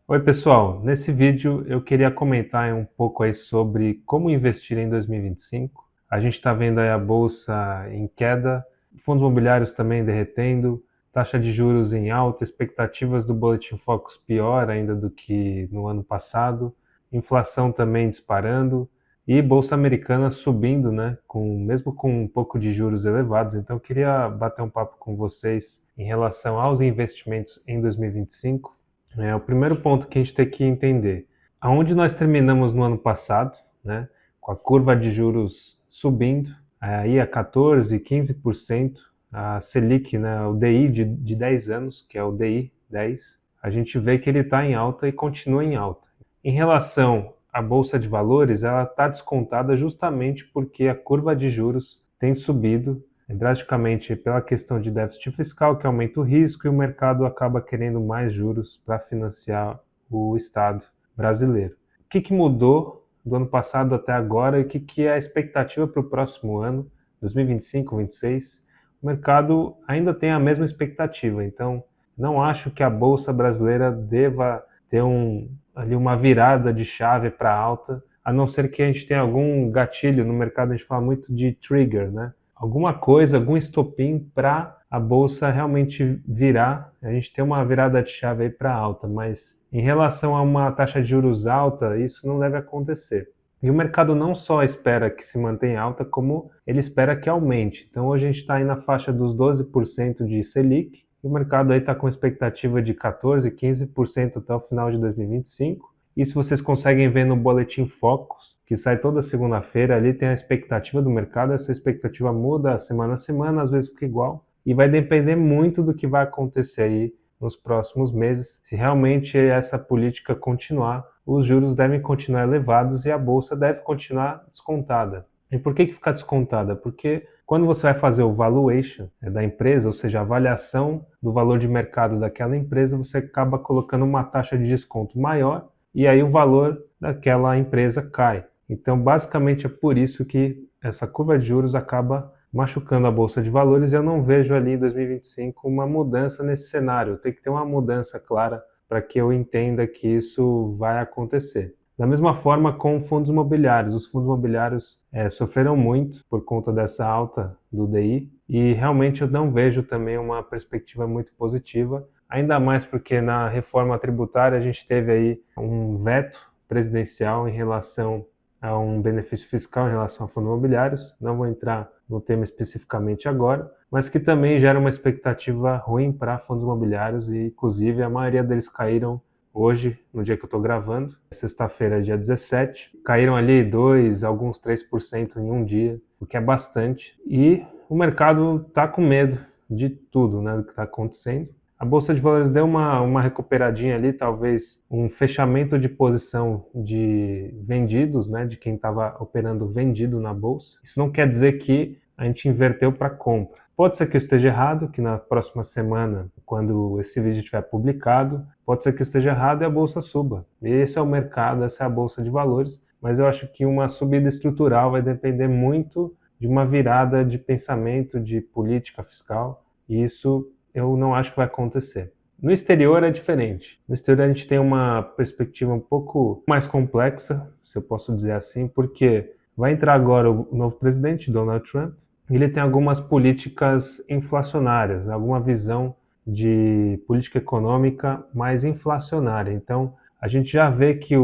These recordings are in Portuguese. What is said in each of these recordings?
Oi pessoal, nesse vídeo eu queria comentar um pouco aí sobre como investir em 2025. A gente está vendo aí a bolsa em queda, fundos imobiliários também derretendo, taxa de juros em alta, expectativas do Boletim Focus pior ainda do que no ano passado, inflação também disparando e bolsa americana subindo, né, mesmo com um pouco de juros elevados. Então eu queria bater um papo com vocês em relação aos investimentos em 2025. O primeiro ponto que a gente tem que entender, aonde nós terminamos no ano passado, né, com a curva de juros subindo, aí a 14, 15%, a Selic, né, o DI de 10 anos, que é o DI 10, a gente vê que ele está em alta e continua em alta. Em relação à Bolsa de Valores, ela está descontada justamente porque a curva de juros tem subido drasticamente pela questão de déficit fiscal, que aumenta o risco, e o mercado acaba querendo mais juros para financiar o Estado brasileiro. O que mudou do ano passado até agora e o que é a expectativa para o próximo ano, 2025, 2026? O mercado ainda tem a mesma expectativa, então não acho que a Bolsa brasileira deva ter ali uma virada de chave para alta, a não ser que a gente tenha algum gatilho no mercado. A gente fala muito de trigger, né? Alguma coisa, algum estopim para a bolsa realmente virar, a gente tem uma virada de chave aí para alta, mas em relação a uma taxa de juros alta, isso não deve acontecer. E o mercado não só espera que se mantenha alta, como ele espera que aumente. Então hoje a gente está aí na faixa dos 12% de Selic, e o mercado aí está com expectativa de 14, 15% até o final de 2025. Isso vocês conseguem ver no Boletim Focus, que sai toda segunda-feira. Ali tem a expectativa do mercado, essa expectativa muda semana a semana, às vezes fica igual, e vai depender muito do que vai acontecer aí nos próximos meses. Se realmente essa política continuar, os juros devem continuar elevados e a bolsa deve continuar descontada. E por que ficar descontada? Porque quando você vai fazer o valuation da empresa, ou seja, a avaliação do valor de mercado daquela empresa, você acaba colocando uma taxa de desconto maior e aí o valor daquela empresa cai. Então, basicamente é por isso que essa curva de juros acaba machucando a bolsa de valores, e eu não vejo ali em 2025 uma mudança nesse cenário. Tem que ter uma mudança clara para que eu entenda que isso vai acontecer. Da mesma forma com fundos imobiliários. Os fundos imobiliários sofreram muito por conta dessa alta do DI, e realmente eu não vejo também uma perspectiva muito positiva, ainda mais porque na reforma tributária a gente teve aí um veto presidencial em relação a um benefício fiscal em relação a fundos imobiliários. Não vou entrar no tema especificamente agora, mas que também gera uma expectativa ruim para fundos imobiliários, e inclusive a maioria deles caíram hoje, no dia que eu estou gravando, sexta-feira, dia 17, caíram ali 2, alguns 3% em um dia, o que é bastante, e o mercado está com medo de tudo, né, do que está acontecendo. A Bolsa de Valores deu uma recuperadinha ali, talvez um fechamento de posição de vendidos, né, de quem estava operando vendido na Bolsa. Isso não quer dizer que a gente inverteu para compra. Pode ser que eu esteja errado, que na próxima semana, quando esse vídeo estiver publicado, pode ser que eu esteja errado e a Bolsa suba. Esse é o mercado, essa é a Bolsa de Valores, mas eu acho que uma subida estrutural vai depender muito de uma virada de pensamento, de política fiscal, e isso eu não acho que vai acontecer. No exterior é diferente. No exterior a gente tem uma perspectiva um pouco mais complexa, se eu posso dizer assim, porque vai entrar agora o novo presidente, Donald Trump. Ele tem algumas políticas inflacionárias, alguma visão de política econômica mais inflacionária. Então, a gente já vê que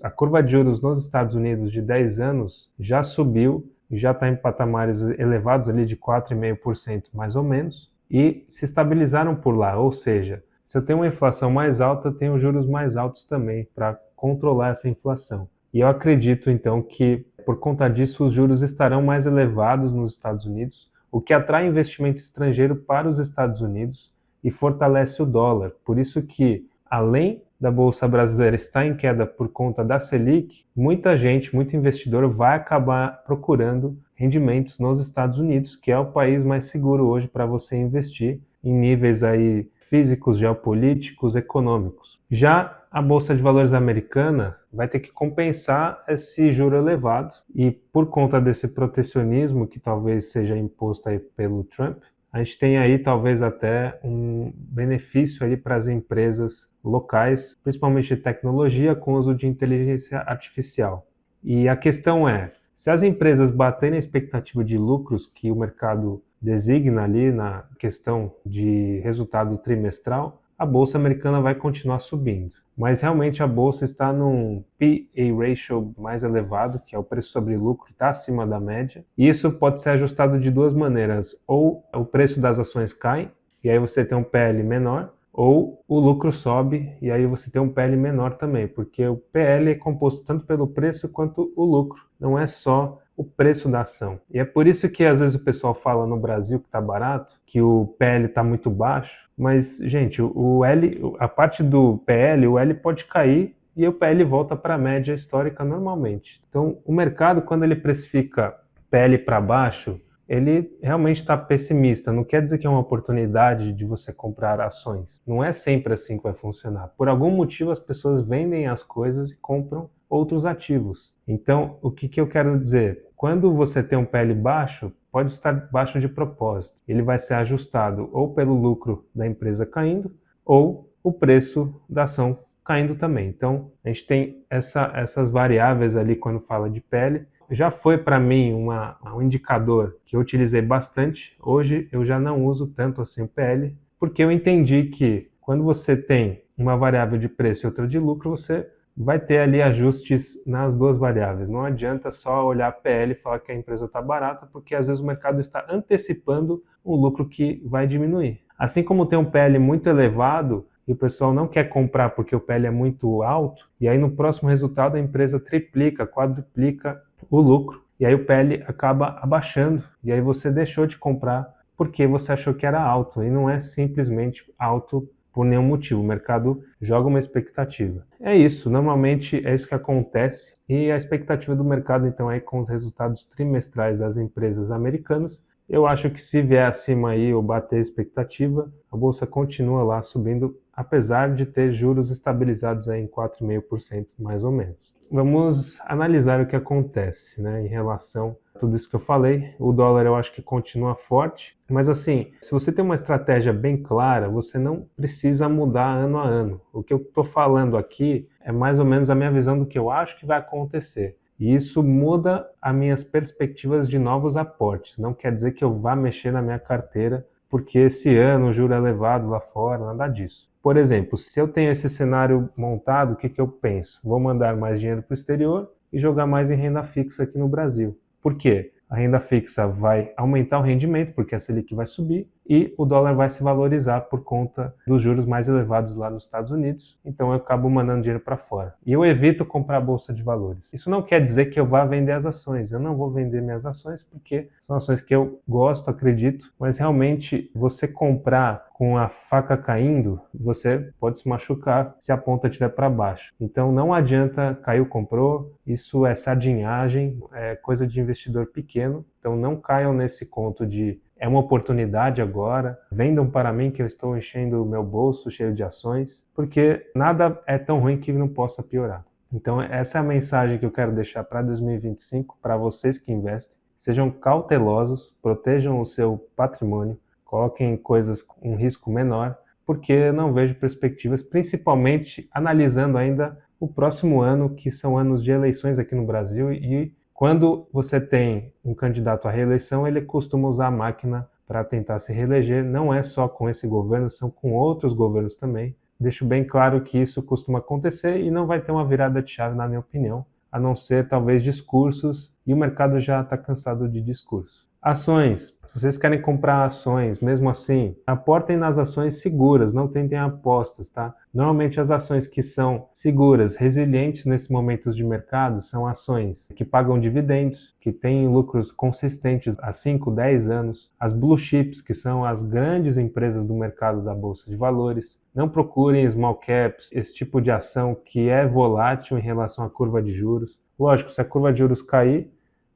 a curva de juros nos Estados Unidos de 10 anos já subiu e já está em patamares elevados ali de 4,5% mais ou menos, e se estabilizaram por lá. Ou seja, se eu tenho uma inflação mais alta, eu tenho juros mais altos também para controlar essa inflação. E eu acredito então que por conta disso os juros estarão mais elevados nos Estados Unidos, o que atrai investimento estrangeiro para os Estados Unidos e fortalece o dólar. Por isso que, além da Bolsa Brasileira estar em queda por conta da Selic, muita gente, muito investidor vai acabar procurando rendimentos nos Estados Unidos, que é o país mais seguro hoje para você investir em níveis aí físicos, geopolíticos, econômicos. Já a Bolsa de Valores americana vai ter que compensar esse juro elevado, e por conta desse protecionismo que talvez seja imposto aí pelo Trump, a gente tem aí talvez até um benefício aí para as empresas locais, principalmente de tecnologia, com uso de inteligência artificial. E a questão é, se as empresas baterem a expectativa de lucros que o mercado designa ali na questão de resultado trimestral, a bolsa americana vai continuar subindo. Mas realmente a bolsa está num P/E ratio mais elevado, que é o preço sobre lucro, está acima da média. E isso pode ser ajustado de duas maneiras. Ou o preço das ações cai, e aí você tem um PL menor, ou o lucro sobe, e aí você tem um PL menor também, porque o PL é composto tanto pelo preço quanto o lucro, não é só o preço da ação. E é por isso que às vezes o pessoal fala no Brasil que está barato, que o PL está muito baixo, mas, gente, o L, a parte do PL, o L pode cair e o PL volta para a média histórica normalmente. Então, o mercado, quando ele precifica PL para baixo, ele realmente está pessimista. Não quer dizer que é uma oportunidade de você comprar ações. Não é sempre assim que vai funcionar. Por algum motivo, as pessoas vendem as coisas e compram outros ativos. Então, o que eu quero dizer? Quando você tem um PL baixo, pode estar baixo de propósito. Ele vai ser ajustado ou pelo lucro da empresa caindo, ou o preço da ação caindo também. Então, a gente tem essas variáveis ali quando fala de PL. Já foi para mim um indicador que eu utilizei bastante. Hoje eu já não uso tanto assim o PL, porque eu entendi que quando você tem uma variável de preço e outra de lucro, você vai ter ali ajustes nas duas variáveis. Não adianta só olhar PL e falar que a empresa está barata, porque às vezes o mercado está antecipando um lucro que vai diminuir. Assim como tem um PL muito elevado, e o pessoal não quer comprar porque o PL é muito alto, e aí no próximo resultado a empresa triplica, quadruplica o lucro, e aí o PL acaba abaixando, e aí você deixou de comprar porque você achou que era alto, e não é simplesmente alto por nenhum motivo, o mercado joga uma expectativa. É isso, normalmente é isso que acontece, e a expectativa do mercado então aí com os resultados trimestrais das empresas americanas, eu acho que se vier acima aí ou bater a expectativa, a bolsa continua lá subindo, apesar de ter juros estabilizados aí em 4,5% mais ou menos. Vamos analisar o que acontece, né, em relação a tudo isso que eu falei. O dólar eu acho que continua forte, mas assim, se você tem uma estratégia bem clara, você não precisa mudar ano a ano. O que eu estou falando aqui é mais ou menos a minha visão do que eu acho que vai acontecer. E isso muda as minhas perspectivas de novos aportes. Não quer dizer que eu vá mexer na minha carteira porque esse ano o juro é elevado lá fora, nada disso. Por exemplo, se eu tenho esse cenário montado, o que eu penso? Vou mandar mais dinheiro para o exterior e jogar mais em renda fixa aqui no Brasil. Por quê? A renda fixa vai aumentar o rendimento, porque a Selic vai subir, e o dólar vai se valorizar por conta dos juros mais elevados lá nos Estados Unidos, então eu acabo mandando dinheiro para fora. E eu evito comprar a bolsa de valores. Isso não quer dizer que eu vá vender as ações, eu não vou vender minhas ações porque são ações que eu gosto, acredito, mas realmente você comprar com a faca caindo, você pode se machucar se a ponta estiver para baixo. Então não adianta, caiu, comprou, isso é sardinhagem, é coisa de investidor pequeno, então não caiam nesse conto de é uma oportunidade agora, vendam para mim que eu estou enchendo o meu bolso cheio de ações, porque nada é tão ruim que não possa piorar. Então essa é a mensagem que eu quero deixar para 2025, para vocês que investem. Sejam cautelosos, protejam o seu patrimônio, coloquem coisas com um risco menor, porque eu não vejo perspectivas, principalmente analisando ainda o próximo ano, que são anos de eleições aqui no Brasil, e quando você tem um candidato à reeleição, ele costuma usar a máquina para tentar se reeleger. Não é só com esse governo, são com outros governos também. Deixo bem claro que isso costuma acontecer e não vai ter uma virada de chave, na minha opinião, a não ser talvez discursos, e o mercado já está cansado de discurso. Ações. Se vocês querem comprar ações, mesmo assim, aportem nas ações seguras, não tentem apostas, tá? Normalmente as ações que são seguras, resilientes nesses momentos de mercado, são ações que pagam dividendos, que têm lucros consistentes há 5, 10 anos. As blue chips, que são as grandes empresas do mercado da Bolsa de Valores. Não procurem small caps, esse tipo de ação que é volátil em relação à curva de juros. Lógico, se a curva de juros cair,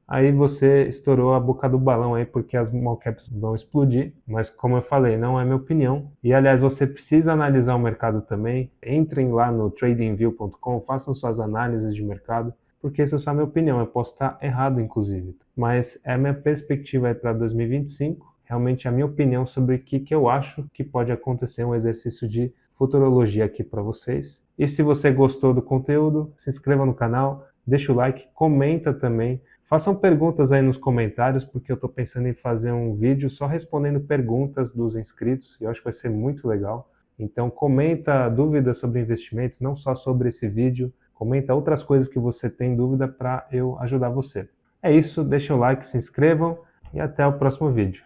aí você estourou a boca do balão aí, porque as small caps vão explodir, mas como eu falei, não é minha opinião. E aliás, você precisa analisar o mercado também. Entrem lá no tradingview.com, façam suas análises de mercado, porque isso é só a minha opinião, eu posso estar errado inclusive. Mas é a minha perspectiva aí para 2025, realmente a minha opinião sobre o que eu acho que pode acontecer, um exercício de futurologia aqui para vocês. E se você gostou do conteúdo, se inscreva no canal, deixa o like, comenta também. Façam perguntas aí nos comentários, porque eu estou pensando em fazer um vídeo só respondendo perguntas dos inscritos, e eu acho que vai ser muito legal. Então comenta dúvidas sobre investimentos, não só sobre esse vídeo, comenta outras coisas que você tem dúvida para eu ajudar você. É isso, deixa o like, se inscrevam e até o próximo vídeo.